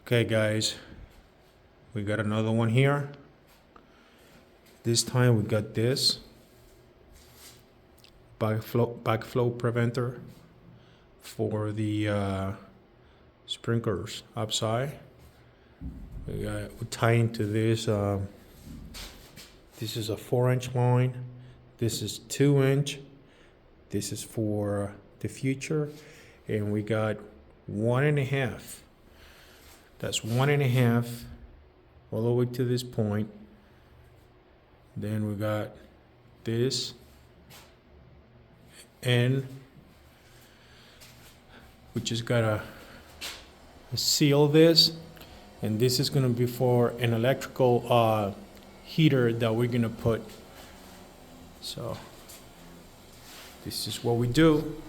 Okay guys, we got another one here. This time we got this backflow preventer for the sprinklers outside. We tie into this. This is a 4-inch line. This is 2-inch. This is for the future, and we got 1.5. That's 1.5 all the way to this point. Then we got this, and we just gotta seal this, and this is gonna be for an electrical heater that we're gonna put. So this is what we do.